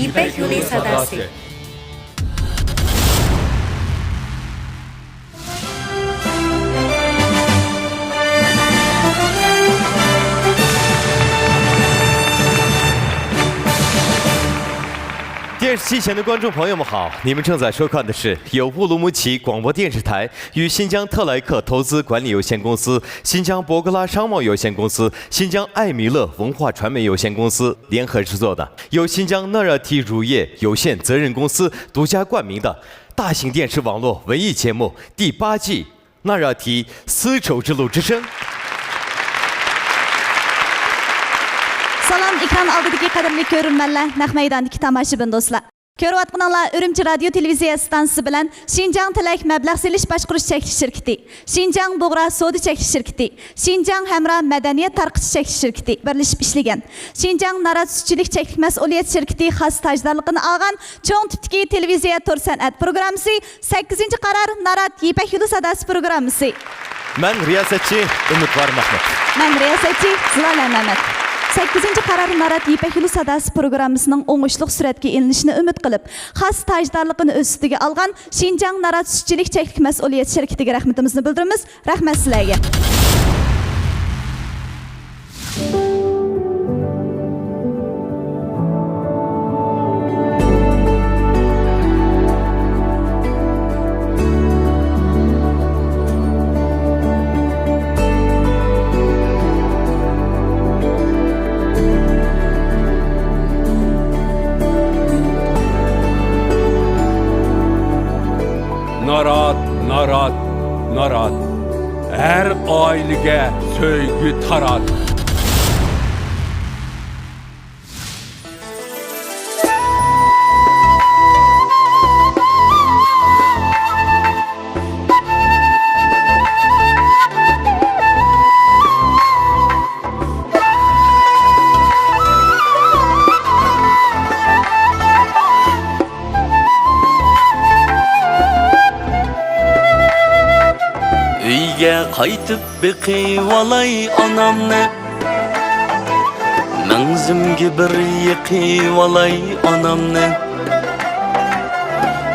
İpek Yolu Sadası.电视机前的观众朋友们好，你们正在收看的是由乌鲁木齐广播电视台与新疆特莱克投资管理有限公司、新疆博格拉商贸有限公司、新疆艾米勒文化传媒有限公司联合制作的，由新疆纳热提乳业有限责任公司独家冠名的大型电视网络文艺节目第8季《纳热提丝绸之路之声》。 Salam ekran oldidagi qadrli ko'rurmanlar, naq maydondagi tomoshabin do'stlar. Ko'rayotganinglar Urumchi radio televiziya stansiyasi bilan Xinjiang Tilak mablag' selish boshqarish cheklanish shirkati, Xinjiang Bug'ra savdo cheklanish shirkati, Xinjiang Hamra madaniyat tarqitish cheklanish shirkati birlashib ishlagan. Xinjiang Narat sutchilik cheklik mas'uliyat shirkati xos tajdorligini olgan cho'ng tipdagi televiziya to'r san'at programmasi 8-qaror Narat Ipak Yo'li Sadasi programmasi. Ben riyasetçi Umutvar Mahmut. Ben riyasetçi Zilola Mehmet. 8-qaror Narat Ipak Yo'li Sadasi programmasining o'ngishli suratga ilinishini umid qilib, xos tajdorligini o'z ustiga olgan Xinjiang Narat sutchilik cheklik mas'uliyat shirkatiga rahmatimizni bildiramiz. Rahmat sizlarga. Narat, her ailege söygü tarat. Qaytib beqivalay anamni Mangzimga bir yiqivalay anamni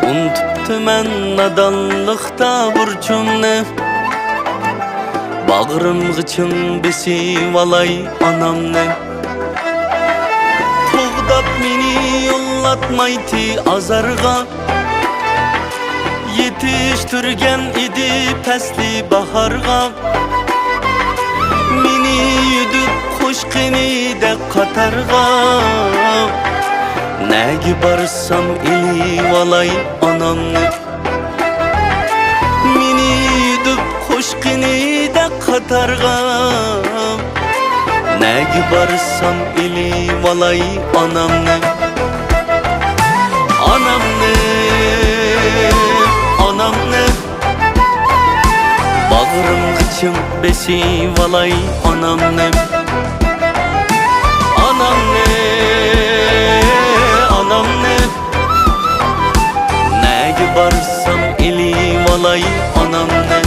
Unutibdiman nadonlikda burchimni Bag'rimg'ichin besivalay anamni Tug'dab meni yo'llatmaydi azarga Yetiştirgen idi pesli baharga Meni yudib qo'shqini de qatarga Nagi barsam ilivalay anamni Meni yudib qo'shqini de qatarga Nagi barsam ilivalay anamni Anamni Bağrım gıçım besivalay anamni Anamni Negi barsam ilivalay anamni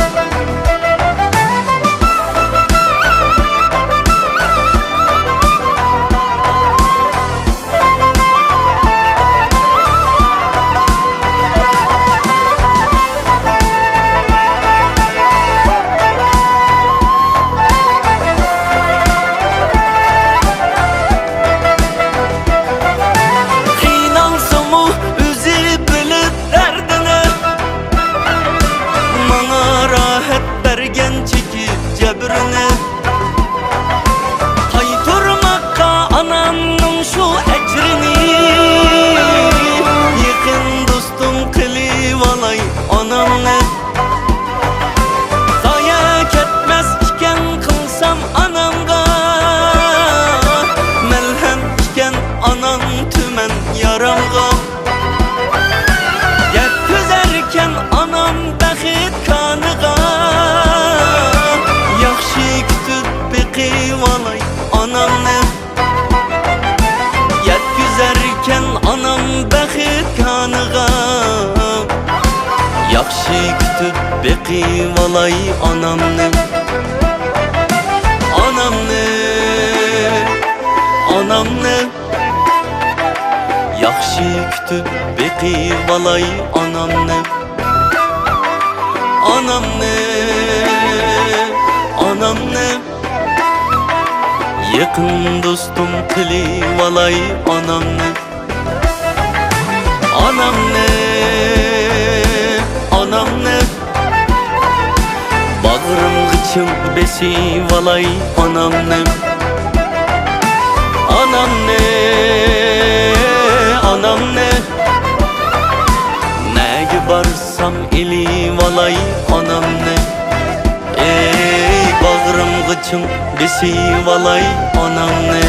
Yaxshi kutib beqivalay anamni Anamni Yaxshi kütüp bekip alay anamne Anamne, anamne Yakın dostum tilip alay anamne Anamne, anamne Bağrım gıçım besip alay anamne Anamne, anamne Nege barsam elip alay anamne Ey bağrım gıçım besip alay anamne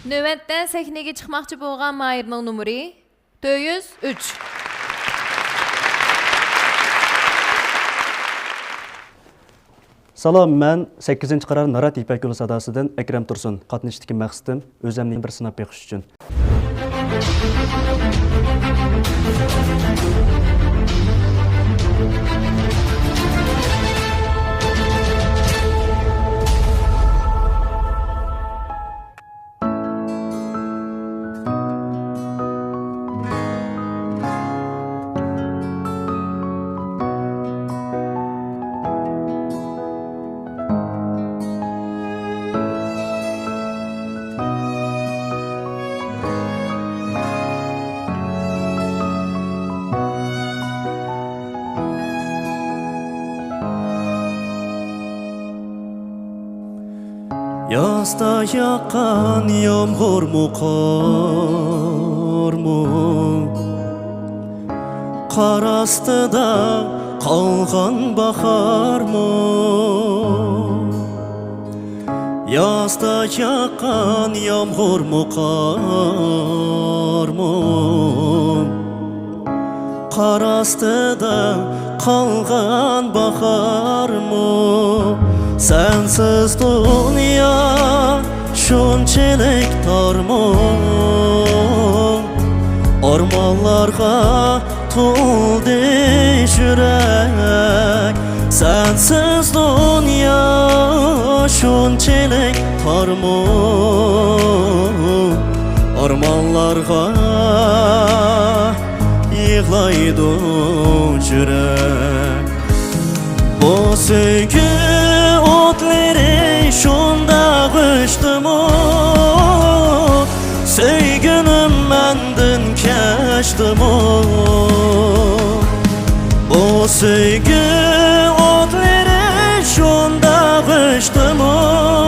Növbətdə səhnəyə çıxmaqçı bolğan Mahirning numuru 403. Salam, mən 8-ci qarar Narat İpək Yolu sadasıdan Əkrəm Tursun. Qatnışdakı məqsədim özümni bir sınab beqiş üçün. Yazda yağan yağmur mu kar mu Kar astıda kalgan bahar mı Yazda yağan yağmur mu kar mu Kar astıda kalgan bahar mı Sensiz dünya şunçelik tar mı Ormanlarga tuldu yürek Sensiz dünya şunçelik tar mı Ormanlarga yığlaydı yürek Bu sevgi otları şunda kıştı mı Sevginim menden keşti mi Bu sevgi otları şunda kıştı mı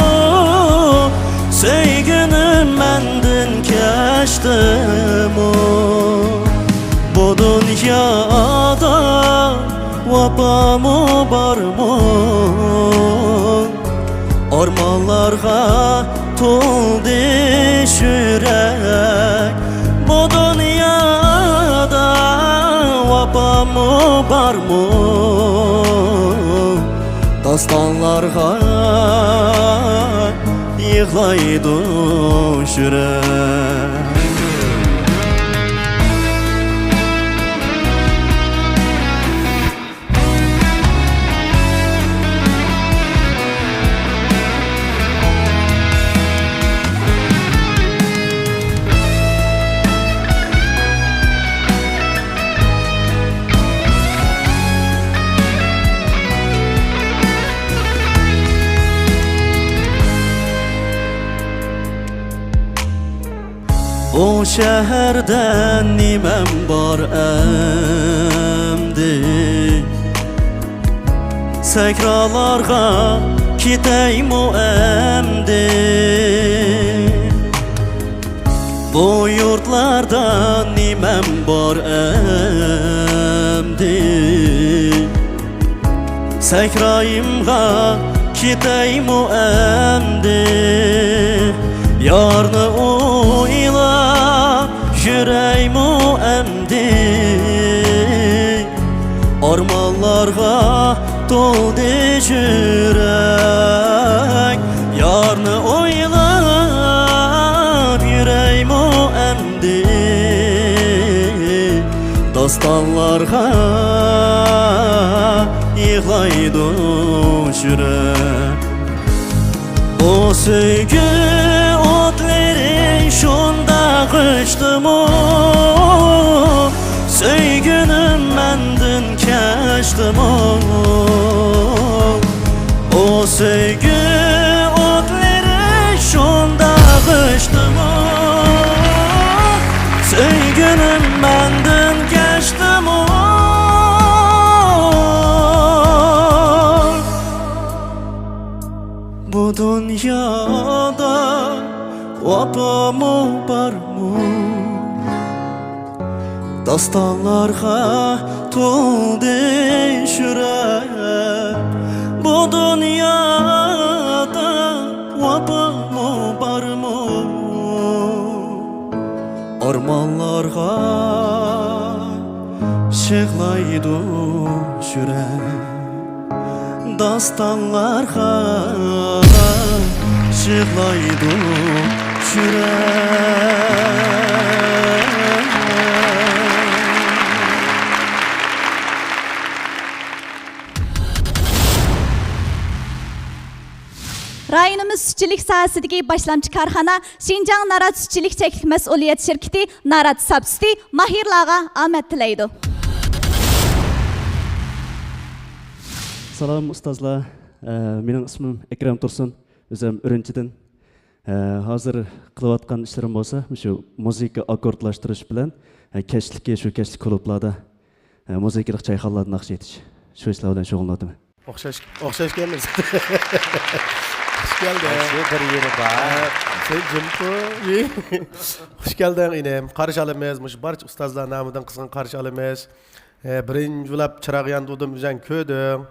Sevginim menden keşti mi Bu dünyada Vapa mı var mı Ormanlarga tuldu yürek Bu dünyada Vapa mı var mı Dastanlarga yığlaydı yürek O şehirden nimem var emdi Sekralarga kiteyim o emdi Bu yurtlarda nimem var emdi Sekrayımga kiteyim o emdi Yarını uyla yüreğim o emdi Ormanlarga doldu yürek Yarını uyla yüreğim o emdi Dastanlarga yığlaydı yürek. O söygü otları şunda kıştı mı? Söygünüm mendin keşti mi? O söygü otları şunda kıştı mı? Söygünüm mendin keşti mi? Bu dünyada vapa mı var mı? Dastanlarga tuldu yürek. Bu dünyada vapa mı var mı? Ormanlarga şıklaydı yürek. Dastanlarga şıklaydı yürek. Rayonumuz sütçülük sahəsidəki başlamçı karxana Şinjan Narat Sütçülük Çəklik Məsuliyyət Şirkəti Narat Sapsüti Mahirlağa amət tiləydi. Salam ustazlar. Mening ismim Ekrem Tursun. Özüm Ürümçidin. Hazır qılayotgan işlerim bolsa, şu muzika akkordlashtirish bilan keşlikka shu keşlik klublarda muzikalik çayxonalarda naqsh etish. Shu ishlar bilan shug'ullanaman. O'xshash kelmiz. Hoş geldin. Bir yeri var. Sen Jimpo. Hoş geldin inem. Qarshi olamiz. Barcha ustozlar nomidan qizg'in qarshi olamiz. Birinchi bo'lib chirog' yondirdim, o'zing ko'rdim.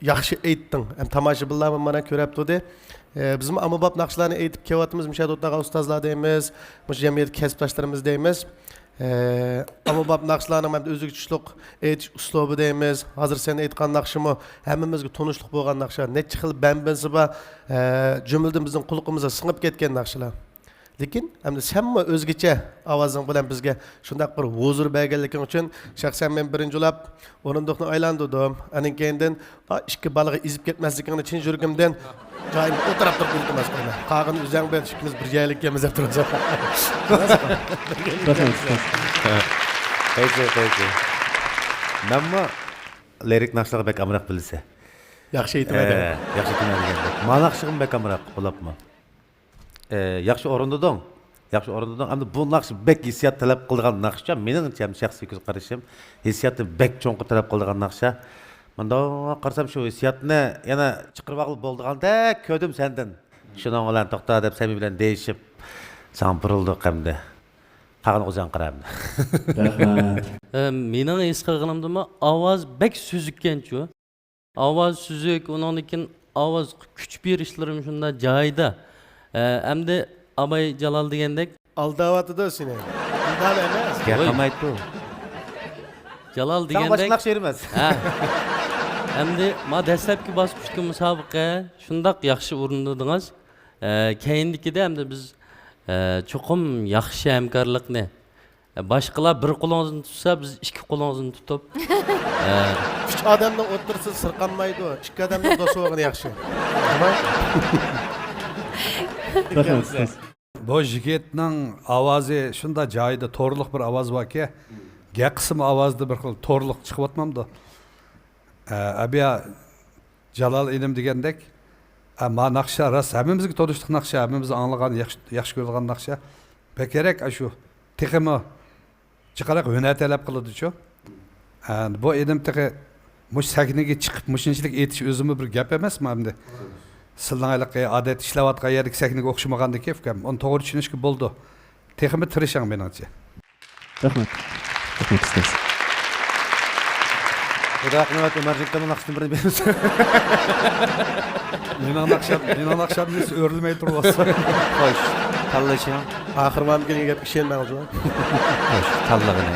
Yaxshi aytding. Ham tomoshabinlar mana ko'ribdi. Bizim amabab naqshlarni aytib kelyapmiz. Mishadotdaga ustozlar deymiz. Mush jamiyat kasbdoshlarimiz deymiz. Amabab naqshlarning ham o'ziga tushliq aytish uslubi deymiz. Hozir sen aytgan naqshimi hammamizga tunishliq bo'lgan naqshlar. Necha xil banbasi bor. Jumladan bizning qulog'imizga singib ketgan naqshlar. Lekin hamda hamma o'zgacha ovozing bilan bizga shunday bir huzur berganliging uchun shaxsan men birinchi bo'lib o'rindiqni aylantirdim. Aning keyindan ikki balig'i ezib ketmasligini chin yuragimdan joyim o'tirib turib iltimos qildim. Qag'in o'zing bilan ikkimiz bir joylikamiz deb turamiz. Peki. Namma lirik naqshlar bek amroq bilsa. Yaxshi aytmading. Yaxshi tunadigandek. Manaqshig'im bek amroq bo'libmi? Yaxshi o'rindading. Endi bu naqsh bek hissiyat talab qilgan naqshcha. Meningcha ham shaxsiy ko'z qarashim, hissiyatni bek cho'nqi talab qilgan naqshcha. Menda qarsam shu hissiyatni yana chiqirib olib bo'ldiganda ko'rdim sendan. Shuning bilan to'xta deb seni bilan deyishib, sen burildik hamda. Qag'in o'zing qarabdi. Mening his qilganimda ovoz bek suzukkanchu. Ovoz suzuk, uningdan ovoz kuch berishlarim shunda joyida. Hamda Abay Jalal degandek Aldavatida seni. Undan emas. Gapirmaydi. Jalal Sen degandek. boshqa naqsh emas. Ha. Hamda ma dastlabki bosqichda musobaqa shundaq yaxshi o'rindadingiz. Keyindikida hamda biz cho'qim yaxshi hamkorlikni boshqalar bir qo'lingizni tutsa biz ikki qo'lingizni tutib Üç adamdan o'tirsa sirqanmaydi. Ikki adamdan do'st bo'lgani yaxshi. Bu yigitning ovozi shunda joyida to'rliq bir ovoz borki, ga qism ovozda bir xil to'rliq chiqyapmamdi. Abiya Jalal inim degandek, ma naqsha ras hammamizga to'g'rishliq naqsha, hammamiz anglagan, yaxshi ko'rilgan naqsha. Bekerek shu texmi chiqaraq hunar talab qiladi-chu. Bu inim teqi mush sakniga chiqib mushinchilik etish o'zimi bir gap emasmi endi? Sizlarga odat ishlayotgan yerga sakniga o'xshamaganda kefkam. Uni to'g'ri tushunishga bo'ldi. Texmi tirishing meningcha. Rahmat. Rahmat ustoz. Rahmat Umarjikdan naqshni bir beramiz. Mening naqsham nesi o'rilmay turibsa. Xo'sh, tanlashing. Oxirman degan gapga ishonmaymiz. Xo'sh, tanlag'ini.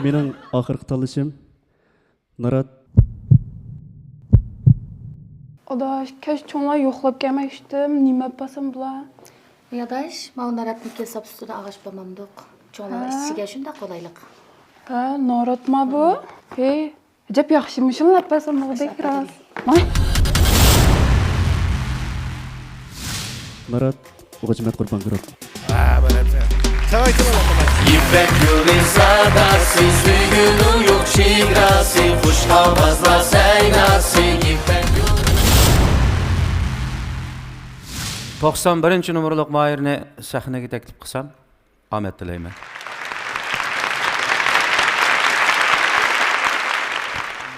Mening oxirgi tanlashim Narat. Adaş, kaç çoğunlar yoxlab gəlmişdim. Nima yapasam bular? Yadaş, mən Naratni hesab üstüdə ağaç bulmamdıq. Çoğunlar işçiyə şunda qolaylık. Ha, Narat mı bu? Hey, Acep yaxşımışım lapasam olacak biraz. May. Marat, Uğaçmet Kurban Kırıp. İpek yolu sadası, suyunu yok şigrası, kuş havazla seynası, İpek yolu. 91 numaralık Mahirni sahneye teklif kılsam, Ahmet dileymen.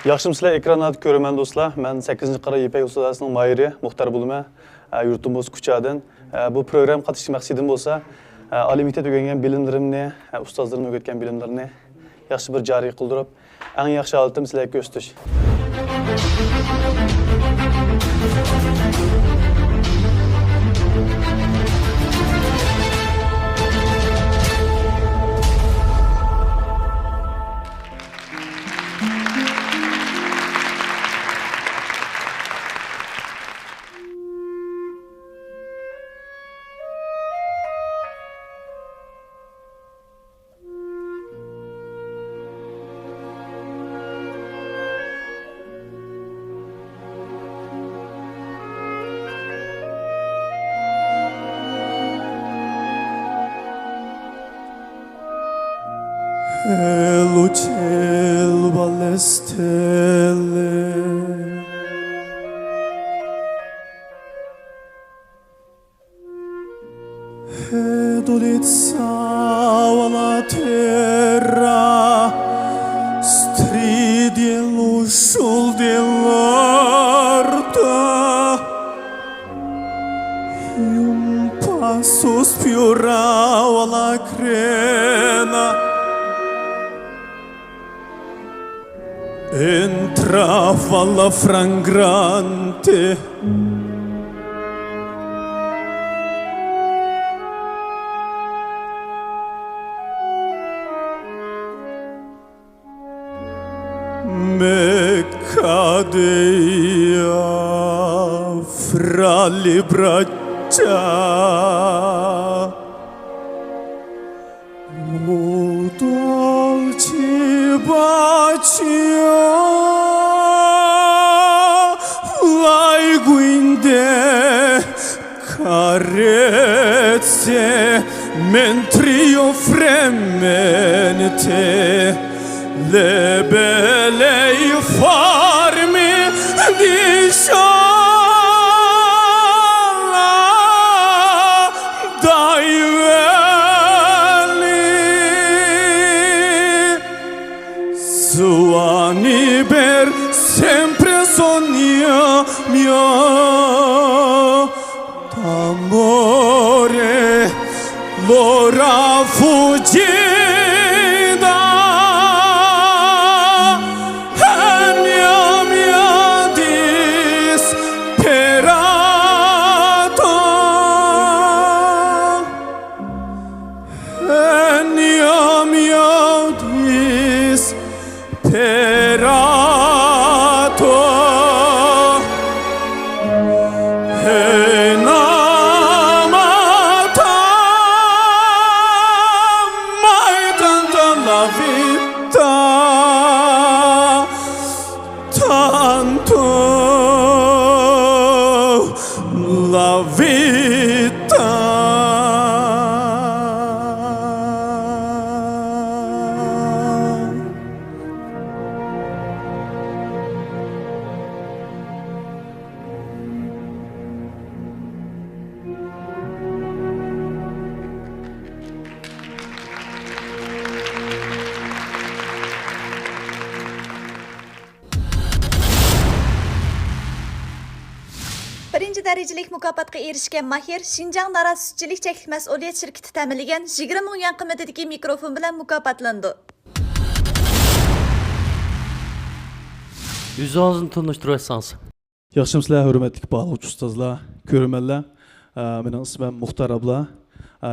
Yaxşımsızlar, ekranlarda görümen dostlar. Ben 8. Qara İpek Ustadasının Mahiri, Muhtar Buluma, yurtumuz Kuchadan. Bu program katışık maksadım olsa, Ali Mektab öğrengen bilimlerimni, ustazlarım öğretken bilimlerini yaxşı bir jari kıldırıp, en yaxşı alıtım sizlerge gösteriş. Lucel balestele Dolitsa la terra stridi lusul dell'orta un passo spiorava la crena entrava la frangrante me cadea fra le braccia o dolce bacio lai guinde carezze mentre io fremente le belle farmi di sciala dai veli suoni per sempre sogno mio d'amore l'ora fuggita Birinci derecelik mukofotga erishgan Mahir Şinjan Nara Sütçülük Çeklik Mas'uliyet şirketi ta'minlagan 20 ming yuan qiymatidagi mikrofon bilan mukofotlandi. Yüz ağzını tanıştırırsanız. Yaxşımsızlar, hürmetlik bağlıqçı ustazlar, körümenler. Mening ismim Muhtar abla.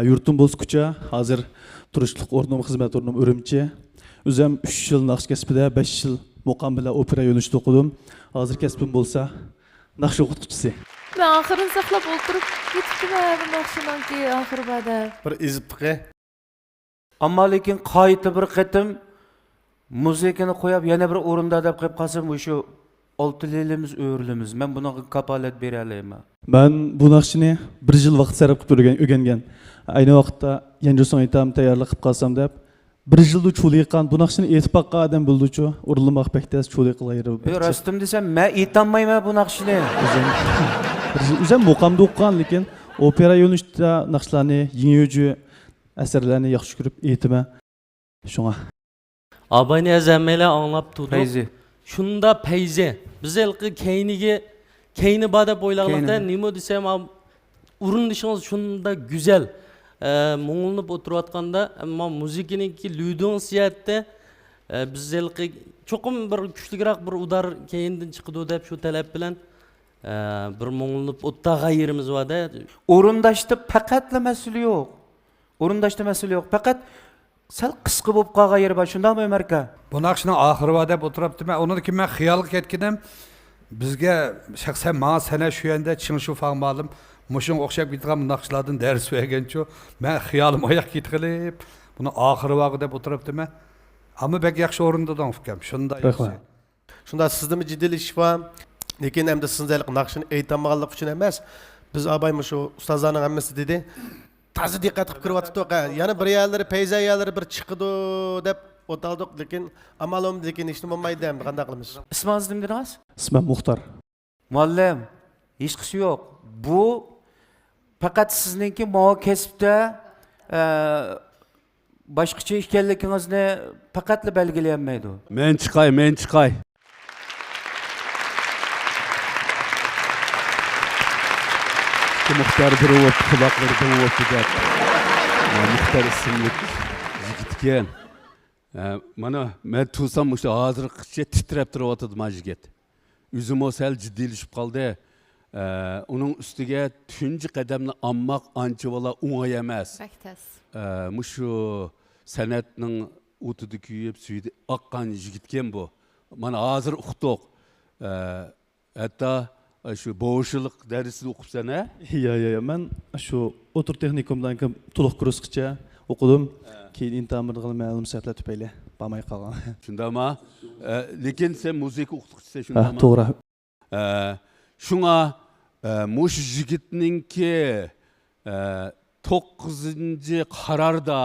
Yurtum Boz Kucha, hozir turishliq o'rnim, xizmat o'rnim Urumchi. O'zim 3 yil naqsh kasbida, 5 yil muqam bilan opera yo'nalishida o'qidim. Hozir kasbim bo'lsa, naqsh o'qituvchisi. Ben ahırın saklap oturup gittim abi nakşıdan ki ahır bada. Bir iziptiqe. Ama lekin qayta bir qitim Muzikani qo'yib yana bir o'rinda deb qo'yib qolsam, o'sha oltilimiz o'rlimiz. Men buna kapolat bera olaman. Ben bu naqshini bir yil vaqt sarf qilib o'rgangan. Ayni vaqtda yangi so'ng aytam tayyorlik qilib qolsam deb bir yilda cho'liqqan bu naqshini aytib baqqan odam bo'ldi-chu, urilmoq bektas cho'liq qilayri. Rastim desam, men aytolmayman bu naqshini. O'zim muqamda o'qigan, lekin opera yo'nalishida naqshlarni, yangi asarlarni yaxshi ko'rib aytaman. Shunga Abani azamela anlap turdu. Feyzi. Şunda peyze. Biz elqi keyni bada boylaqlıqda nima desem urundışınız şunda güzel. Muğulunub oturuyatqanda ama muzikiniki lüdün siyatda biz elqi çokum bir güçlürak bir udar keyindin çıkıdı dep şu talep bilen bir muğulunub ottağa yerimiz var da. O'rindaşda faqatla mas'ul yo'q. O'rindaşda mas'ul yo'q. Faqat sal qisqa bo'lib qolgan yeri bor, shundaqmi Ömer aka? Bu naqshning oxiri va deb o'tiribdi. Men uniki men xiyolga ketganim, bizga shaxsan menga sana shu yanda chingshu fahmalim, mushunga o'xshab ketgan naqshlardan dars berganchu, men xiyolim oyoq ketqilib, buni oxiri va deb o'tiribdi men. Ammo bek yaxshi o'rinda ukam. Shunda yaxshi. Shunda sizdimi jiddiylashish var. Lekin endi sizlar naqshini aytamaganlik uchun emas. Biz abay shu ustozlarning hammasi dedi. Tazi diqqat qilib kiryapti. Yana bir yerlari, peyza yerlari bir chiqdi deb o'taldik, lekin amalom lekin hech nima bo'lmaydi endi qanday qilamiz? Ismingiz nima dedingiz? ismim Muxtar. Muallim, hech qisi yo'q. Bu faqat sizningki ma'o kasbda boshqacha ekanligingizni faqatla belgilayolmaydi. Men chiqay. Muxtar bir o'p, quloqlarida o'p deb. Muxtar ismli yigitgan. Mana men tursam o'sha hozirgacha titrab turibdi mana yigit. O'zim sal jiddiylashib qoldi. Uning ustiga tunji qadamni ammoq ancha bola o'ng'ay emas. Mushu san'atning o'tida kuyib suydi oqqan yigitgan bu. Mana hozir uqdiq. Hatto şu boğuşluk dersini okupsan ha? Ya ben şu otur texnikumdan kim to'liq kursgacha o'qidim. Keyin intamir qilmaydim saatlar tüpeyle. Bamay qolgan. Shundami? Lekin sen musiqa o'qituvchisisan shundami? Ha, to'g'ri. Shunga mush yigitninki 9-qarorda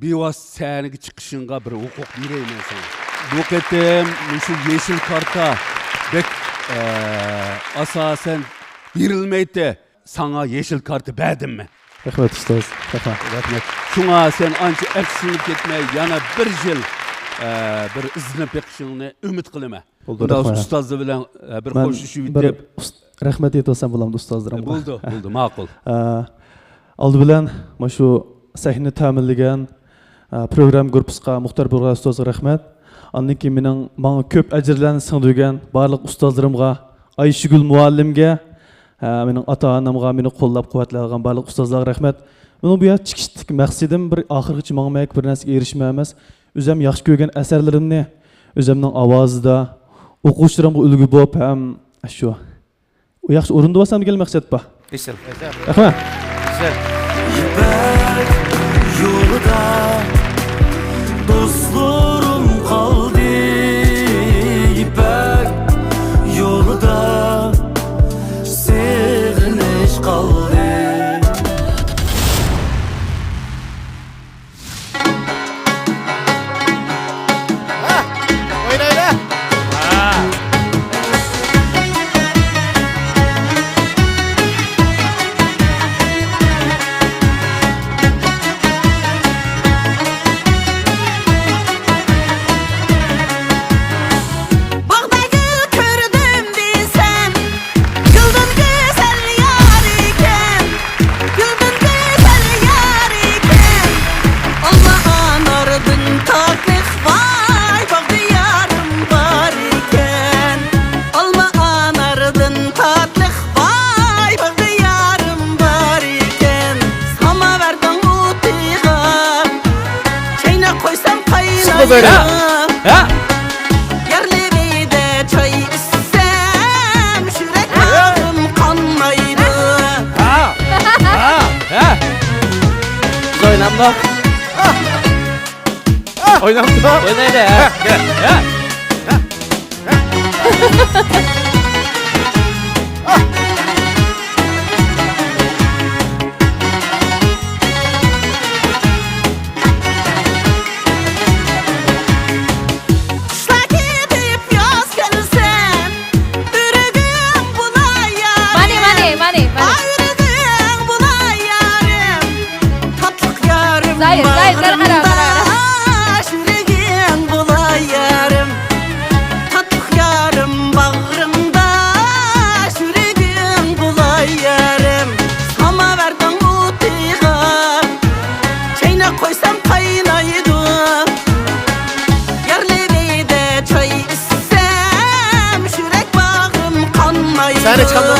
bevosita sahnaga chiqishingga bir huquq berayman sana. Bu qatim shu yeşil karta bek asasen verilmeydi. Sana yeşil kartı verdim mi? Rahmet ustoz. Rahmet. Şuna sen anca eksinlik etmey yana bir yıl bir izni pekişini ümit kılma. Bunda ustazı bilen bir hoşuşu bitip. Rahmet etosan bulamdı ustazlarım. Buldu, ma'qul. Aldı bilen şu sahne ta'minlagan program gruppasiga Muxtar Burg'ay ustozga rahmat. Ondan keyin mening menga ko'p ajrlarni singdirgan barliq ustozlarimga, Ayshigul muallimga, mening ota-onamga, meni qo'llab-quvvatlagan barliq ustozlarga rahmat. Mening bu yerga chiqishlik maqsadim bir oxirgacha mangmaylik bir narsaga erishmay emas. O'zim yaxshi ko'rgan asarlarimni o'zimning ovozida o'quvchilarimga ulgu bo'lib ham shu yaxshi o'rinda bo'lsam degan maqsad bor. Esel. Rahmat. Güzel. Yolda dostlarım kaldı, İpek yolda seviniş kaldı. Böyle. Ha? Yerleri de çay içsem yüreğim kanmaydı. Zoynam bak. Oynamdı. Oynaydı. Kışla gidip yaz gelsen, ürüdüm buna yarim. Mani. Ürüdüm buna yarim. Tatlık yarim Zahir, bağrımda. qara. Ürüdüm buna yarim. Tatlık yarim bağrımda. Ürüdüm buna yarim. Sama verdim utiga. Çayına koysam kaynaydı. Yerlerde çay içsem Şürek bağım kanmaydı. Sen de çaldın.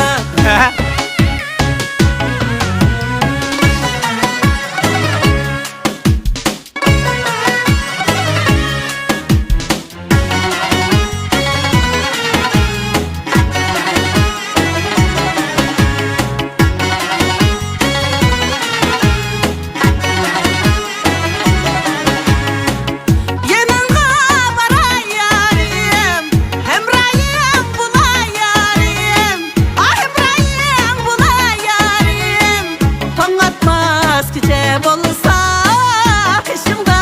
Yanına varay yarim, hemrayım bula yarim. Ah hemrayım bula yarim. Ton atmaz gece bolsa, kışımda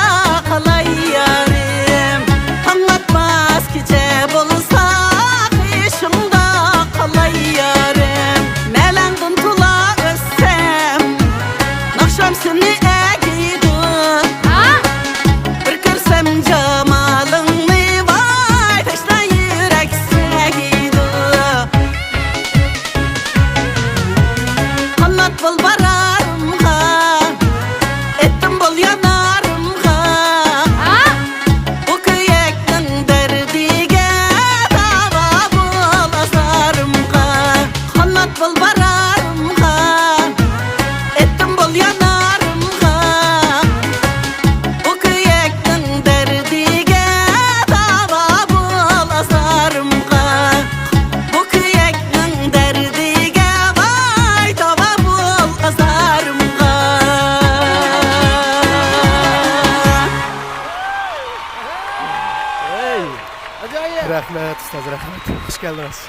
kalay yarim. Ton atmaz gece bolsa, kışımda kalay yarim. Melendin tula özsem, nakşam seni eğiydim. Bir görsem camalını vay taşla yürek sevgiydi. Kanat bol bararımga, ettim bol yanarımga. Bu köyekten derdige dava bol azarımga. Kanat bol bararımga, ettim bol yanarımga. Bu köyekten derdige dava bol azarımga. Bu köyekten derdige vay dava bol azarımga. Rahmet ustaz, rahmet. Hoş geldiniz.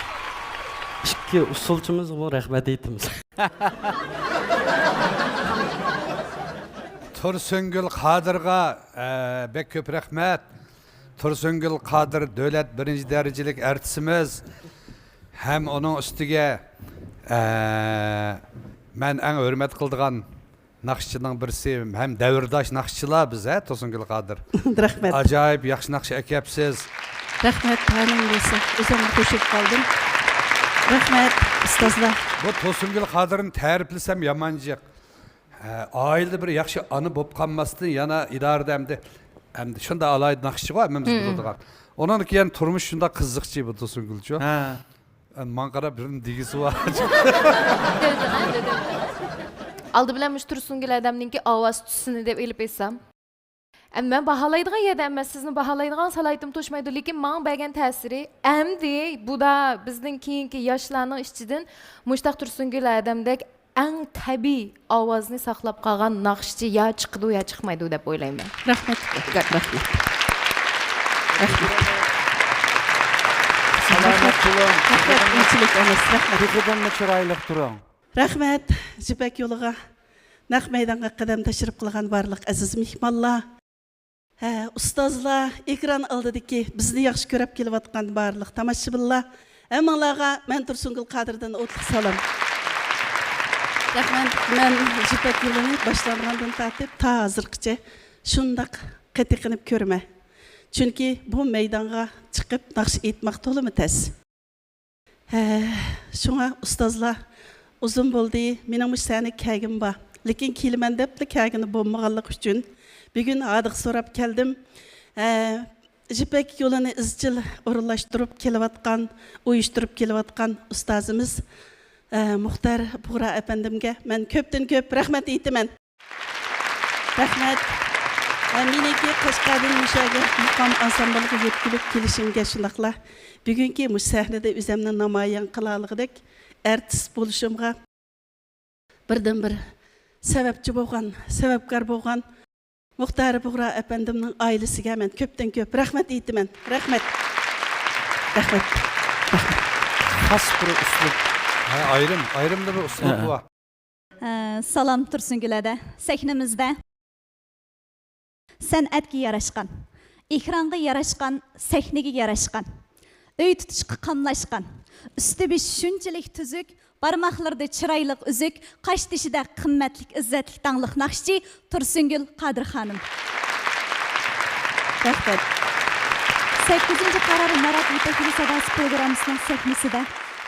İki usulçumuz bu, rahmet eytimiz. Tursuнгүл Qadır'a bek köp rahmet. Tursuнгүл Qadir devlet birinci derecelik ertisimiz. Hem onun üstüge ben en hürmet kıldığan nakşçının birisi hem devirdaş nakşçılar biz Tursuнгүл Qadir. Rahmet. Acayip yaxşı nakşı ekepsiz. Rahmet hanım bolsa, özüm koşup kaldım. Rahmet ustazlar. Bu Tursuнгүл Qadir'in təriflisem yamancık. Ailede bir yaxşı anı bop kalmasın yana idarede hem de şunda alaydı nakşçı var hemimiz bulduğum. Onun ki yani turmuş şunda kızlıkçı bu Tursuнгүлçü. Mankara birinin digisi var. Aldı bilenmiş Tursuнгүл adamninki avaz tüsünü dep elip etsem. Ben bahalaydıgan yerden ben sizni bahalaydıgan salaytım toşmaydı. Lekin maň bergen täsiri emdi bu da bizden keyinki yaşlarning içinden Muştaq Tursuнгүл adamdek en tabii avazını saklap kalgan nakşçı ya çıkdı ya çıkmaydı dep oylayım ben. Rahmet. Rahmet. Selamet bulun. İnçilik emas. Rahmet. Tepeden mi çıraylık durun? Rahmet. Jipek yoluga naq maydanga qadam taşırıp kılgan barlıq aziz mihmanlar. Ustazlar, ekran aldidiki bizni yaxşı körüp kelip atkan barlıq tamaşıbınlar. Emmalarga men Tursuнгүл Qadir'dan otluq salam. Rahmet, men Jipek yolunu başlanğandan tatip ta hazırqıça şundaq qetiqinip körme. Çünkü bu meydanga çıkıp naqş etmek tolu mu tez. Şuna ustazlar uzun boldu, mening müşsani kagim ba. Lekin keliman depli kagini bolmaganlik üçün bugün adıq sorap keldim. Jipek yolunu izchil o'rinlashtirib kelayotgan, uyushtirib kelayotgan ustozimiz Muxtar Buğra efendimge men köpten köp rahmet aytaman. Rahmet. Meniki Qashqardan mushaga muqam ansambliga yetkilib kelishimga shundaqla bugungi mush sahnada o'zimni namoyon qilaligidek artist bo'lishimga birdan bir sababchi bo'lgan, sababkor bo'lgan Muhtar Buğra efendimning ailesiga men köpten köp rahmet aytaman. Rahmet. Rahmet. Xas bir uslub. Ayrımda bir uslubu var. Salam Tursungulədə, səhnəmizdə sənətə yaraşqan, ekranga yaraşqan, səhnəyə yaraşqan, öy tutuşqa qamlaşqan, üstü bir şunçalik tüzük, barmaqlarda çiraylıq üzük, qaş dişida qimmatlik, izzatlik danlıq naqşçı Tursungul Qadir xanım. Rəhmət. 8-ci Qarar Marat Yepəkli Sadası proqramısının səhnəsidə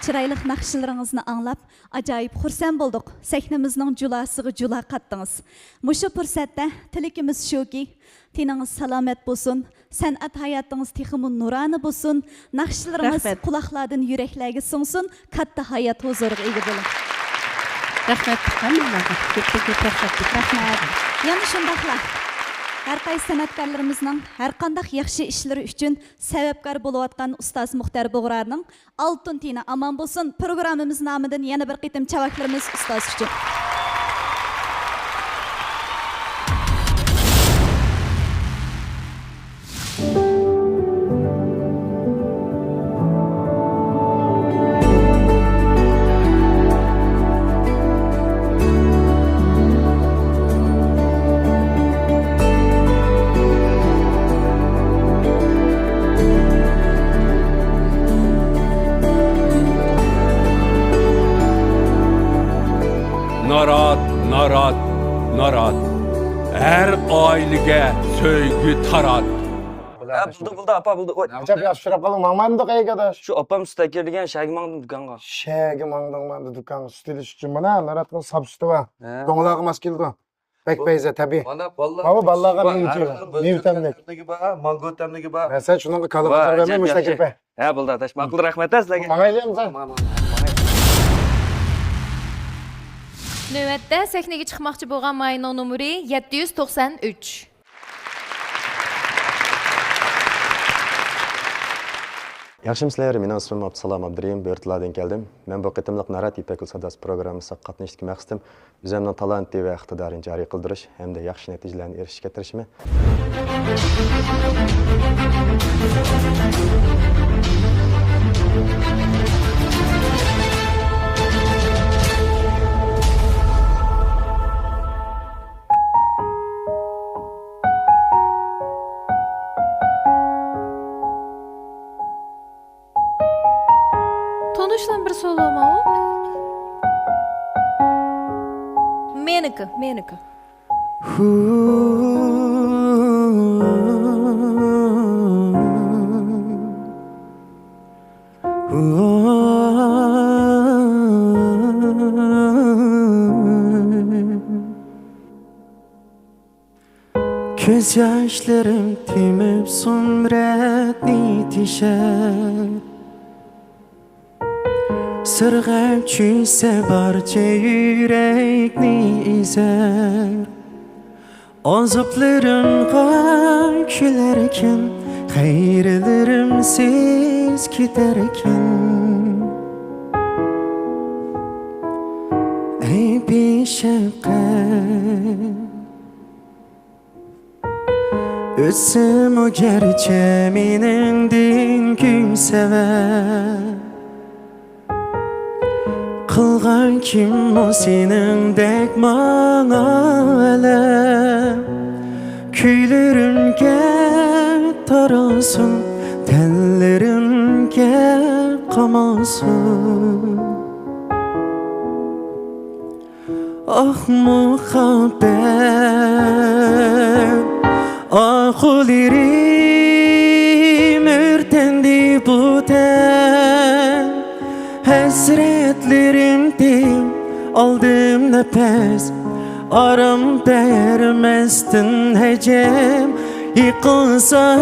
çiraylıq naqşlarınızı anlap, acayip xursan bolduq. Səhnəmizin culasığı cula qatdınız. Muşu fürsətdə tiləkimiz şu ki, teniniz salamet bolsun, sənət hayatınız teximun nurani bolsun, naqşlarınız qulaqlardan yüreklərə sunsun, katta hayat huzuruq ega bolun. Rahmet. Hammalarga köp rahmet. Yana şundaqla her qaysi sanatkarlarımızın her qandaq yaxşı işleri üçün səbəbkar bolayotgan Ustaz Muxtar Buğra'nın altın tini aman bolsun programımız namıdan yana bir qitim çavaklarımız Ustaz üçün. Narat. Her ailege söygü tarat. Buldu apa buldu. Acaba yapıştırıp kalın mamam da arkadaş. Şu apam süt ekirdigen şagimang dükkanга. Şagimang dükkan sütü şu bana naratın sap sütü var. Doğulağı maskildi. Pek beyze tabi. Baba ballağa ne içiyor? Ne vitamini? Mango temligi ba. Ben sen şunun kalıbı vermem müstakil be. Ha buldu ataş. Makul rahmet sizlarga. Mağaylıyım sen. Növbətdə səhnəyə çıxmaqçı bolğan mayının nömrü 793. Yaxshimsizlar, mening ismim Abdusalom Abdurayim, Börtladan keldim. Men bu qitimliq Narat Yepəkli Sadası programmasiga qatnashishga maqsadim o'zimning talantli va iqtidorini joriy qildirish hamda yaxshi natijalarni erishishga tirishman. Tonuşlan bir solo mu o? Meniki. Göz yaşlarım timip sumratni tişer. Sırgab çüyse barca yürekni izer. Azaplarımga gülerken, hayırlarım siz giderken. Ey bir şefkat, ötsem o gerçe minin din gün sever. Qılğan kim o senindek bana elem. Küylerimge taralsın, tellerimge qamalsın. Ah muhabbet, ah ulirim örtendi bu ten. Hasretlerimdim aldım nefes, aram vermeztin hecem. Yıkılsam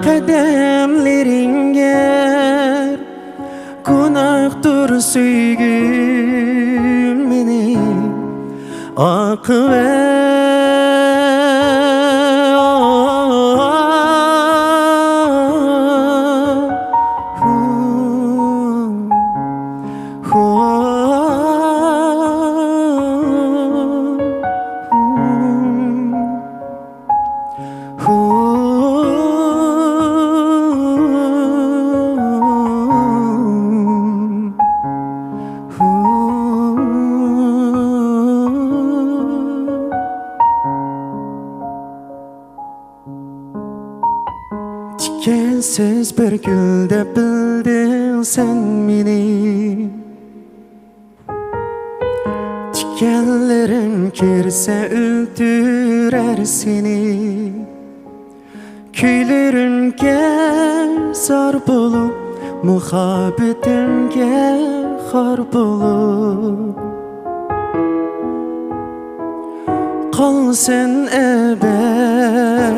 kademlerin yer. Günahtır söygüm benim akıver. sensiz bir gülde bildin sen beni. Dikenlerim kirse öldürer seni. Küylerimge zar bulup, muhabbetimge har bulup. Kalsın ebed,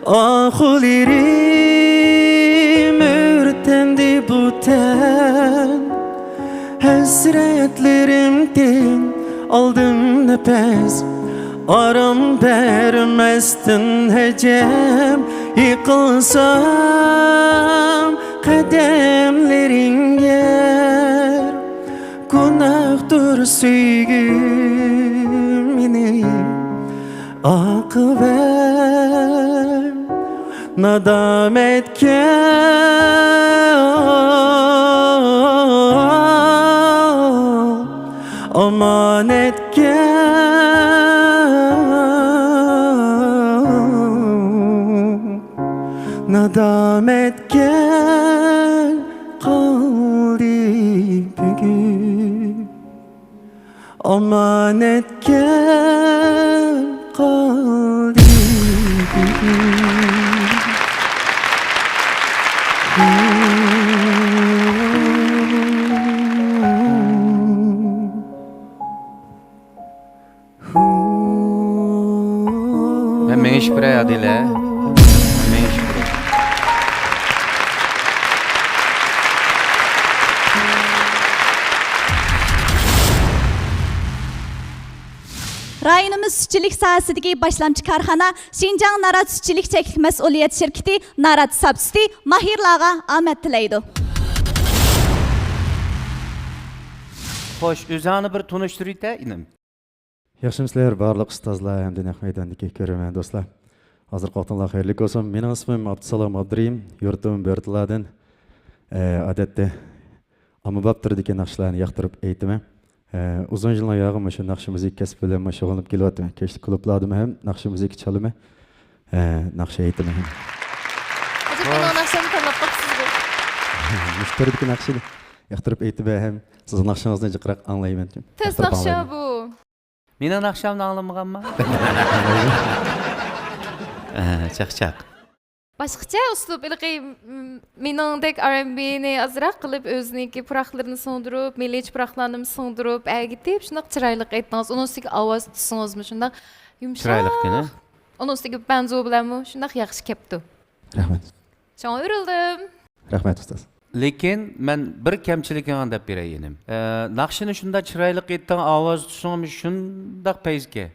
ahulerim örtendi bu ten. Hasretlerimden aldım nefes, aram vermezsin hecem. Yıkılsam kademlerin yer, günahtır sevgimini akıver. Nadametke amanetke nadametke kaldı bugün. Amanetke kaldı bugün. Ben meğiş birey adıyla. Rayonimiz sütçülük sahəsidəki başlamçı karxana Şinjan Narat Sütçülük Çeklik Məsuliyyət Şirketi Narat Sapsüti Mahirlağa amet tileydi. Hoş, özünü bir tanıştırıydı inim. Yaxşımsızlar, barlıq ustazlar, hem de naq meydandaki görürmen dostlar. Hazır qoqtanlar xeyirli olsun. Mening ismim Abdusalam Abdurim, yurtum Börtladan. Adetde amabab türdeki naqshlarni yoqtirib aytaman. Uzun yıllar yağım şu naqsh müzik kasbi bilan mashg'ullanib kelyapman. Keşke klublarda ham naqsh müzik chalaman. Naqsh aytaman. Acaba naqshni tanlab qopsizmi? Mushtardagi naqshni yoqtirib aytaman ham. Siz naqshingizni jiqroq anglayman. Tez naqsha bu. Mening naqshamni anglamaganmi? Çaq. Başqacha uslub ilqi meningdek R&B'ni azroq qilib o'ziniki puraqlarini singdirib, milliy puraqlarni singdirib, agitib, shunaq chiroyli aytdingiz. Uning ustiga ovoz tutsingizmi, shunaq yumshoq. Chiroyliqgina. Uning ustiga banjo bilanmi, shunaq yaxshi kepdi. Rahmat. Shunga o'rildim. Rahmat ustoz. Lekin men bir kamchiligini deb berayinim. Naqshini shunda chiroyli aytdan ovoz tutsam shundaq payzga.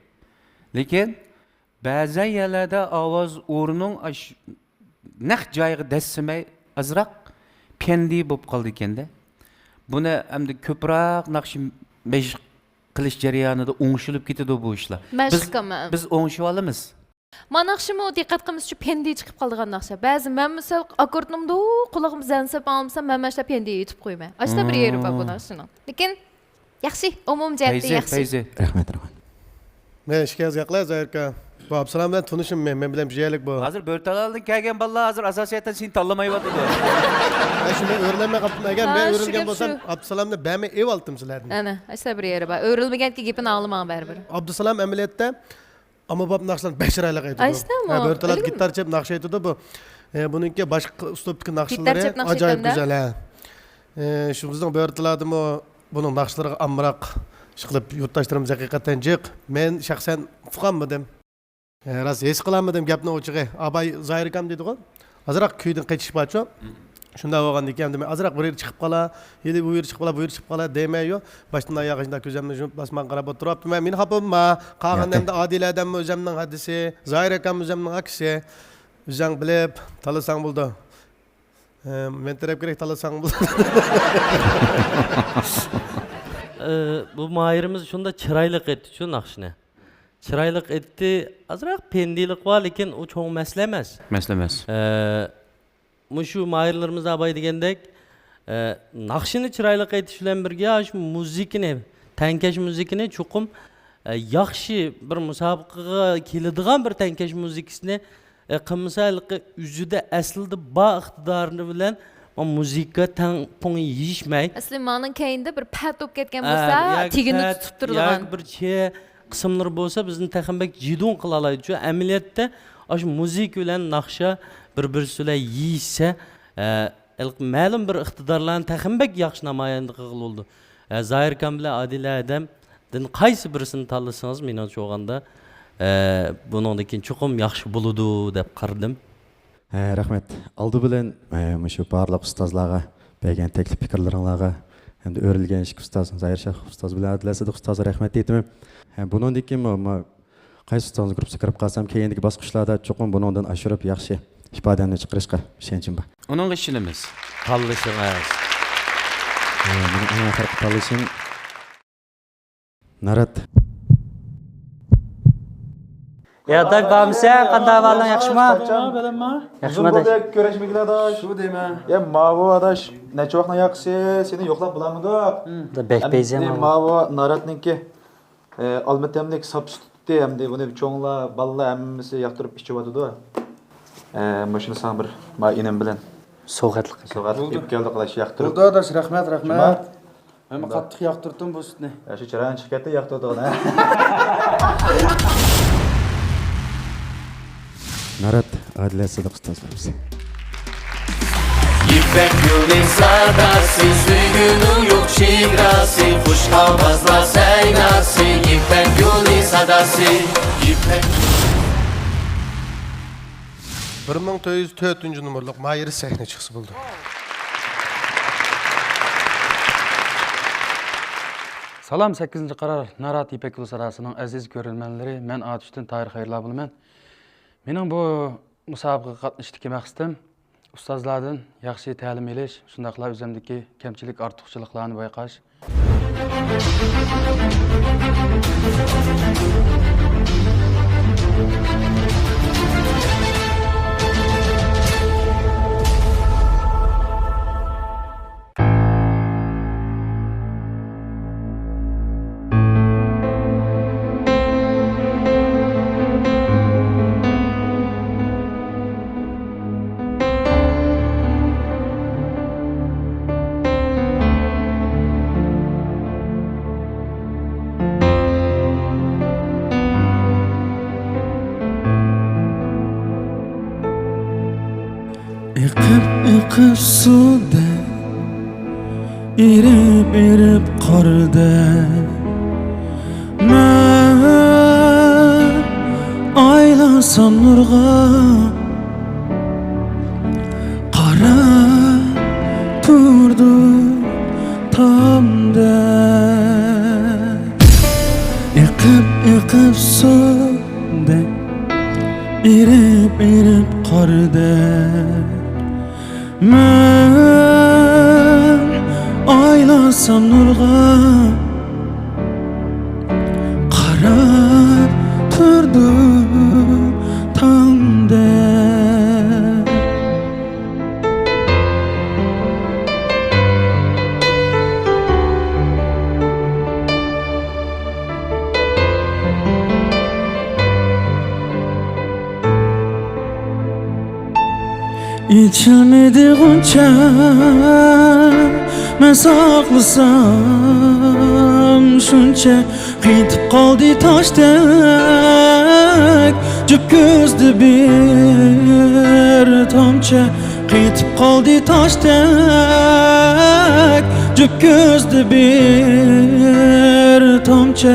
Lekin ba'zan yerlarda ovoz o'rning naq joyiga dassamay azroq pendi bo'lib qoldi ekanda. Buni hamda ko'proq naqsh mashq qilish jarayonida o'ngshilib ketadi bu ishlar. Biz o'ngshib olamiz. Men naqshimni diqqat qilmiz uchun pendi chiqib qolgan naqsha. Ba'zi men misol akkordimda qulog'im zansab olmasa, men mana shu pendi yetib qo'yman. Ashta bir yeri bor bu naqshning. Lekin yaxshi, umum jihatda yaxshi. Rahmat. Men ishga yaqlar Zoirka. Bu Absalam bilan tanışım men bilan birgalik bu. Hozir Börtalaldan kelgan bolalar hozir asosiyatan seni tanlamayapti. Men shuni o'rlanmay qoldim. Agar men o'ralgan bo'lsam, Absalamni bami ev oldim sizlarni. Ana, ashta bir yeri bor. O'rilmaganki gapini anglamang baribir. Abdusalam amaliyotda amabab naqshlarni bashiraylik aytdi. Ashdami? Börtalat gitar chep naqsh aytdi bu. Buningki boshqa uslubdagi naqshlari ajoyib go'zal ha. Shu bizning Börtaladimi buning naqshlariga amroq ishqilib yurtdoshlarimiz haqiqatan jiq. Men shaxsan uqolmadim. Ras his qilamadim gapni o'chig'i. Abay Zoirkam dedi-ku. Azroq kuydan qaytish bor-ku. Shunda bo'lganda ekan, men azroq bir yer chiqib qola, yili bu yer chiqib qola, bu yer chiqib qola demay-yu, boshdan oyoq shunda ko'zimni yumib basman qarab o'tiribdi. Men xapimma, qolganda Odiladan o'zimning hadisi, Zoirkam o'zimning aksi. O'zing bilib, talasang bo'ldi. Men taraf kerak talasang bo'ldi. Bu mahirimiz shunda chiroyli aytdi shu naqshni. Chiroyli aytdi, azroq pendilik bor, lekin u cho'ng masala emas. Masala emas. Shu mahirlarimiz abay degandek, naqshini chiroyli aytish bilan birga shu muzikani, tankash muzikani cho'qim yaxshi bir musobaqaga keladigan bir tankash muzikasini qilmasaligi o'zida aslida ba iqtidorini bilan muzika tang pong yeyishmay Asli mening keyinda bir pat o'p ketgan bo'lsa, tigini tutib turadigan. bir qismlar bo'lsa bizni taxambak jidon qila oladi. Shu amaliyotda shu muzika bilan naqsha bir-birisi bilan yeysa, ma'lum bir iqtidorlarni taxambak yaxshi namoyon qildi. Zoir Kam bilan Adila Adamdan qaysi birisini tanlasangiz, men o'shog'anda bundan keyin cho'qim yaxshi bo'ladi deb qaradim. Rahmat. Aldı bilan shu barliq ustozlarga bergan taklif fikrlaringizga hamda o'rilgan ish ustoz Zoir Shah ustoz bilan Adila Sadiq ustoz rahmat aytaman. Bundan keyin qaysi ustoz guruhiga kirib qolsam, keyingi bosqichlarda cho'qim bundan oshirib yaxshi ifodani chiqarishga ishonchim bor. Uning ishimiz. Tanlashingiz. Mening eng oxirgi tanlashim Narat. Yaqday bamsan, qanday ahvoling, yaxshimi? Yaxshimi adash. Ko'rishmaglar adash. Shu deyma. Ya mavo adash, necha vaqtdan yaxshi, seni yo'qlab bilamidik. Bek bezam. Mavo Naratniki almatamlik substitute hamda buni cho'nglar, balalar hammasi yoqtirib ichib o'tadi. Mashina san bir ma inim bilan So'g'atliq. So'g'atliq deb keldi qilish yoqtirib. Bo'ldi adash, rahmat. Men qattiq yoqtirdim bu sutni. Shu charan chiqib ketdi yoqtirdi. Narat Adila Sadiq ustozlarimiz. İpek yolun sadası, suyunun yok şigrası, kuş havazla seynası, İpek yolun sadası, İpek 1904 numaralı Mayır sahne çıkısı buldu. Salam 8-ci qarar Narat İpek yolu sadasının aziz görülmənləri, mən Atüşdün Tahir xeyirlər bilmən. Mening bu musobaqaga qatnashishga maqsadim ustozlardan yaxshi ta'lim olish, shundaqla o'zimdagi kamchilik, ortiqchiliklarni bayqash. Ikıp suda, erip qarda, men aylasam nurga, qarab turdim tamda. Ikıp suda, erip qarda, men aylasam nurga, qarab turdim tongda. İçilmedi guncha, men saqlasam shuncha, qitib qoldi toshdek, jup ko'zdi bir tomcha, qitib qoldi toshdek, jup ko'zdi bir tomcha,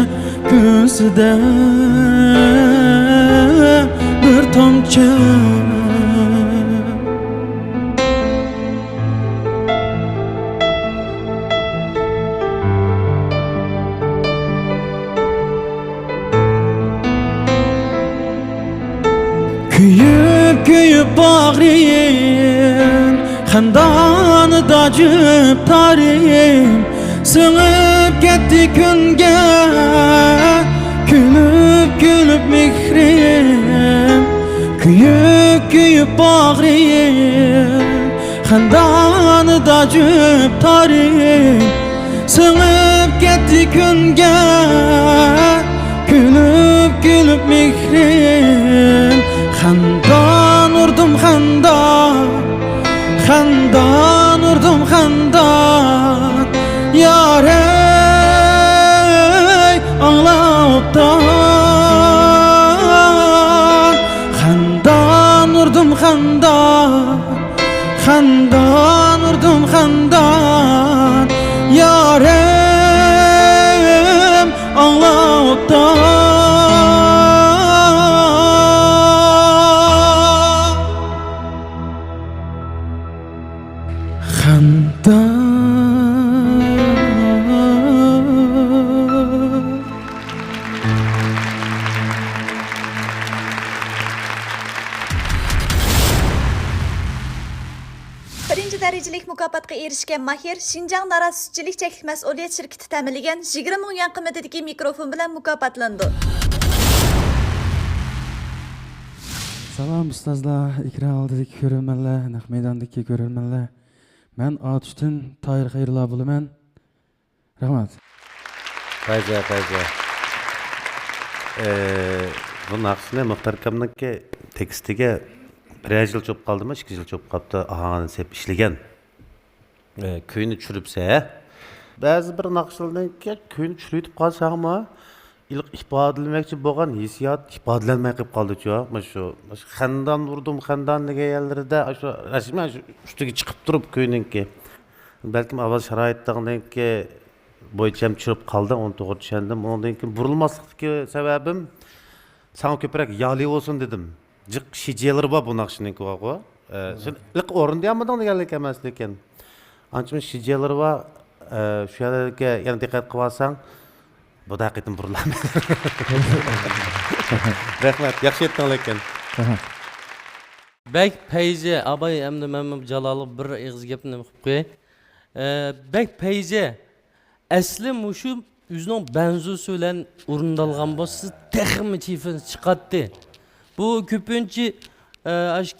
ko'zida bir tomcha. Kuyup bağrıyım, xandanıda cüp tarihim, sığıp gitti günge, gülüp mihrim. Kuyup bağrıyım, xandanıda cüp tarihim, sığıp gitti günge, gülüp mihrim. Xandan xandan xandan urdum xandan yarem ağlapta xandan. Birinci dereceli mukofotga erishgan Mahir Şinjan Nara Sütçülük Çeklik Məsuliyyət şirketi təminləgən 20 min yuan qiymetidagi mikrofon bilan mukofotlandı. Salam ustozlar, ekran oldidagi ko'rmanlar, naq maydondagi ko'rmanlar. Men Atishdan Tahir Xayrullo bo'laman. Rahmat. Fayza. Bu naqshni Muxtar akamniki tekstiga 1 yil cho'p qoldimi, 2 yil cho'p qolibdi. Ahani sep ishlagan. Kuyni tushiribsa, ba'zi bir naqshlardan kuyni tushirib qolsangmi, ilk ifodalamoqchi bo'lgan hissiyot ifodalanmay qolib qoldi-ku. Mana shu xandan urdim, xandan degan yerlarda shu rasman shu ustiga chiqib turib kuyninki. Balkim ovoz sharoitdan ki bo'yicham tushirib qoldi, uni to'g'ri tushundim. Undan keyin burilmaslikdagi sababim sana ko'proq yali olsun dedim. Jiq shijelar bor bu naqshning ko'g'o. Sen ilk o'rinda hammadan deganlik emas lekin. Ancha shijelar bor. Shu yerga yana diqqat qilsang, bu daqiqadan burilaman. Rahmat, yaxshi aytding lekin. Bek peyze, abay emdi memnun Jalali bir ig'iz gapni qilib qo'yay. Bek peyze, asli mushu o'zining benzusi bilan o'rindalgan bo'lsa, texmi chifini chiqatdi. Bu ko'pincha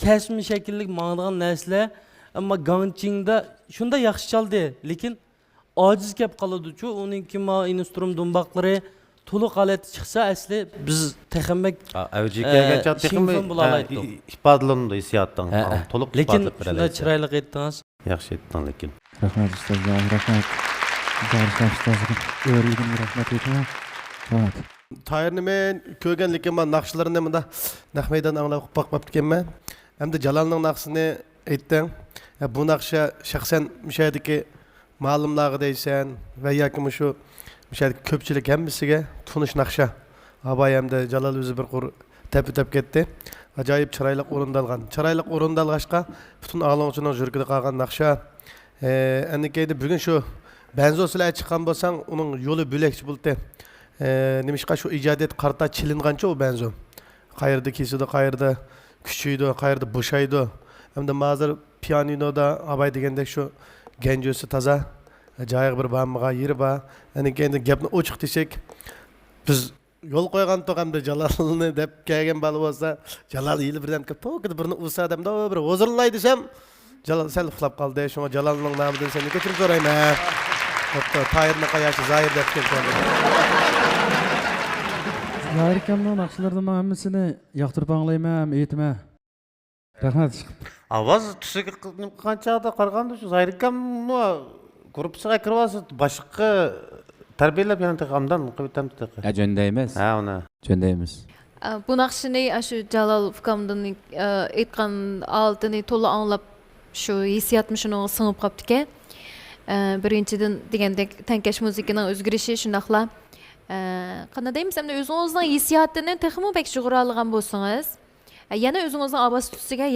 kasmi shakllik ma'nodan narsalar, ammo ganchingda shunda yaxshi chaldi, lekin ojiz kelib qoladi-ku, uningki ma instrument dumbaqlari to'liq holatda chiqsa asli biz texmbek avjiga texmi ifodalandi hissiyotdan to'liq lekin shunda chiroyli aytdingiz. Yaxshi aytding lekin. Rahmat ustozlar, rahmat. Tahirni men ko'rganligim men naqshlarini menda naqmaydan anglab boqmab ekanman. Hamda Jalalning naqsini aytding. Bu naqsha shaxsan mushadiki ma'lumlarga deysan va yoki shu mushadiki ko'pchilik hammasiga tunish naqsha. Abay hamda Jalal o'zi bir qur tap ketdi. Ajoyib chiroyli o'rindalgan. Chiroyli o'rindalg'ashqa butun a'lochining yuragida qolgan naqsha. Annikayda bugun shu benzosilar chiqqan bo'lsang, uning yo'li bo'lakchi bo'ldi. Nimishqa shu ijodiyat qarta chilingancha o benzo. Qayerda kesidi, qayerda kuchaydi, qayerda bo'shaydi. Hamda hozir pianinoda abay degandek shu genjosi toza, joyiga bir bamga yeri bor. Ya'ni endi gapni ochiq desek, biz yo'l qo'ygan to'qamda Jalalni deb kelgan balo bo'lsa, Jalal yili birdan to'g'ri birni ursa odamda bir hozirlay desam, Jalal sal uxlab qoldi. Shunga Jalalning nomidan seni kechirib so'rayman. Hatto Tahirni qayashi Zoir deb keldi. Zoir akamning naqshlaridan hammasini yoqtirib anglayman, aytman. Rahmat. Ovoz tusiga qanchada qaraganda shu Zoir akam korpusiga kiribsa boshqa tarbiyalab yana taqamdan qibitamdi taqa. Jondaymiz. Ha, uni. Jondaymiz. Bu naqshini shu Jalal ukamdan aytgan altini to'la anglab shu hissiyatni shuni singib qolibdi ekan. Birinchidan degandek tankash muzikaning o'zgarishi shundaqla qanday deymiz, hamda o'zingizning hissiyotini texmi bek shug'urlagan bo'lsangiz, yana o'zingizning ovoz tusiga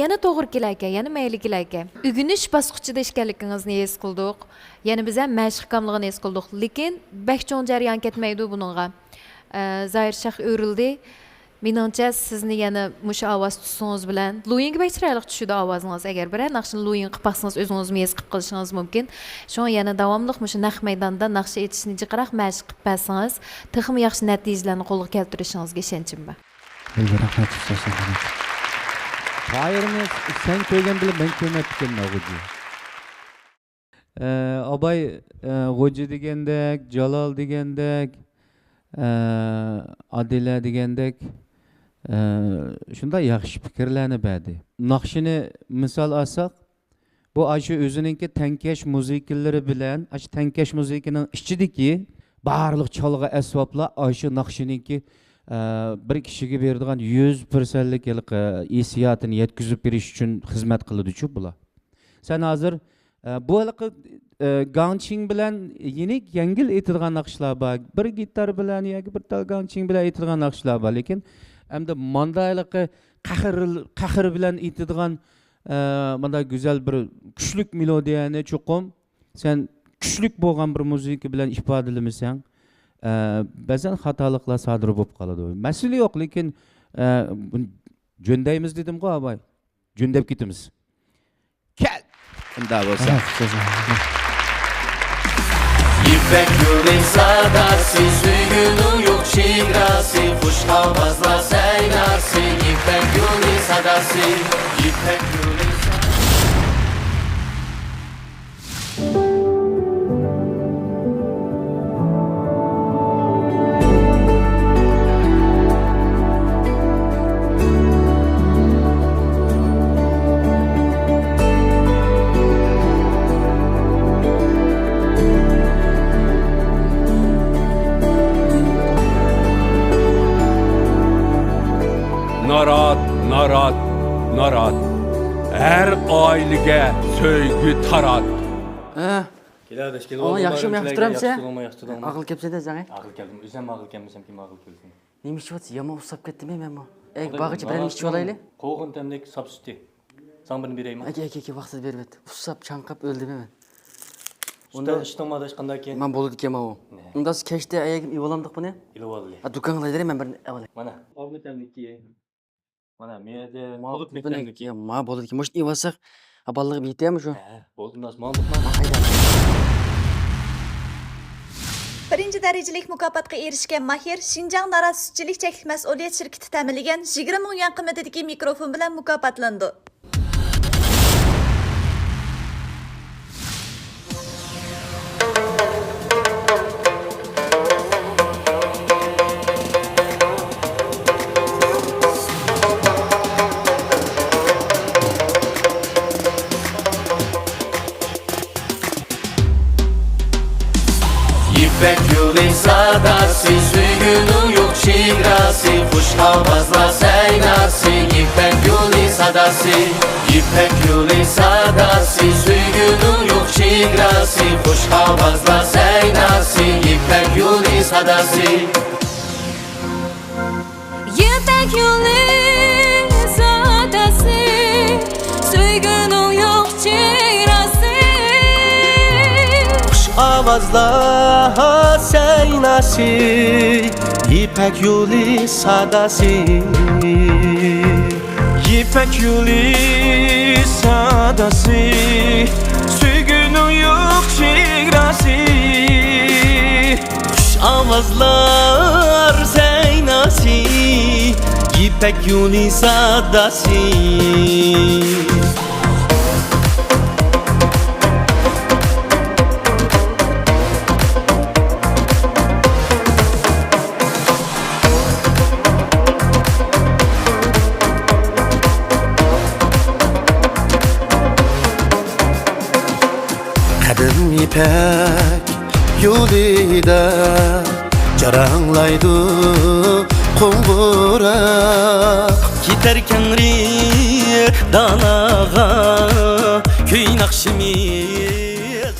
yana to'g'ri kelar ekan, yana mayli kelar ekan. O'g'inish bosqichida ishkanligingizni his qildik. Yana biz ham mashq qilganligini his qildik, lekin bek cho'ng jarayon ketmaydi buningga. Zoir shax o'rildi. Menimcha sizni yana musha ovoz tusingiz bilan Luing bek chiroyli tushdi ovozingiz. Agar bir naqshni Luing qilib baqsangiz o'zingiz mez qilib qilishingiz mumkin. Shu yana davomli musha naq maydonda naqsh etishni jiqroq mashq qilib baqsangiz, texmi yaxshi natijalarni qo'lga keltirishingizga ishonchim bor. Rahmat ustozlar. Tahirni sen ko'rgan bilan men ko'rmayapman o'zi. Abay G'o'ji degandek, Jalol degandek, Adila degandek shunday yaxshi fikrlarni berdi. Naqshini misol olsak, bu shu o'zininki tankash musiqalari bilan, shu tankash musiqining ichidagi barliq cholg'a asboblar shu naqshininki bir kishiga beradigan 100%lik hissiyotini yetkazib berish uchun xizmat qiladi-chu bular. Sen hozir bu gangching bilan yengil aytilgan naqshlar bor. Bir gitar bilan yoki bir tal gangching bilan aytilgan naqshlar bor, lekin hamda mandayliqi qahr bilan aytilgan mana güzel bir kuchlik melodiyani cho'qim sen kuchlik bo'lgan bir muzika bilan ifodalamasan, ba'zan xatoliklar sodir bo'lib qoladi. Masala yo'q, lekin jo'ndaymiz dedim-ku abay. Jo'ndab ketamiz. Kel. Unda bo'lsa. İpek yolun sadası, suyunun yok şigrası, kuş havazla seynası. İpek yolun sadası, İpek yolun Narat. Her ailege söygü tarat. Keladish, kelib Ona yaxshimi, yaxshi turamsa? Yaxshi turaman. Aql kelsa-da, zangay. Aql keldim. O'zim aql kelmasam kim aql kelsin? Nima ishlayapsiz? Yomon usab ketdimi men bu? Bag'ichi bilan ichib olaylik. Qo'g'in tamlik substitute. Sen birini beraymi? Aka, vaqtida berib. Usab chanqab o'ldimi men? Unda ishtimada hech qanday keyin. Men bo'ldi ekanman u. Unda siz kechda ayagim ivolamdiq buni? Ilib oldi. Do'konga qaydaray men birini olay. Mana, qo'g'in tamlikki. Mana, menda bo'ldi tamlikki. Ma bo'ldi ekan. Mo'sh ivasak, ballig'i bitaymi shu? Bo'ldi, nosmonlikman. Birinchi darajalik mukofotga erishgan Mahir Xinjiang Nara sutchilik cheklik mas'uliyat shirkati ta'minlagan 20 ming yuan qimmatidagi mikrofon bilan mukofotlandi. İpek yolun sadası, suyunun yok şigrası, kuş havazla seynası. İpek yolun sadası, İpek yolun sadası, suyunun yok şigrası, kuş havazla seynası. İpek yolun sadası. İpek yolun sadası, suyunun yok şigrası. Avazla seynası, İpek yolu sadası. İpek yolu sadası, suygunun yok şigrası. Avazlar seynası, İpek yolu sadası. İpek yolida jaranglaydı qo'ng'uroq. Ketarkan danaga kuy naqshimiz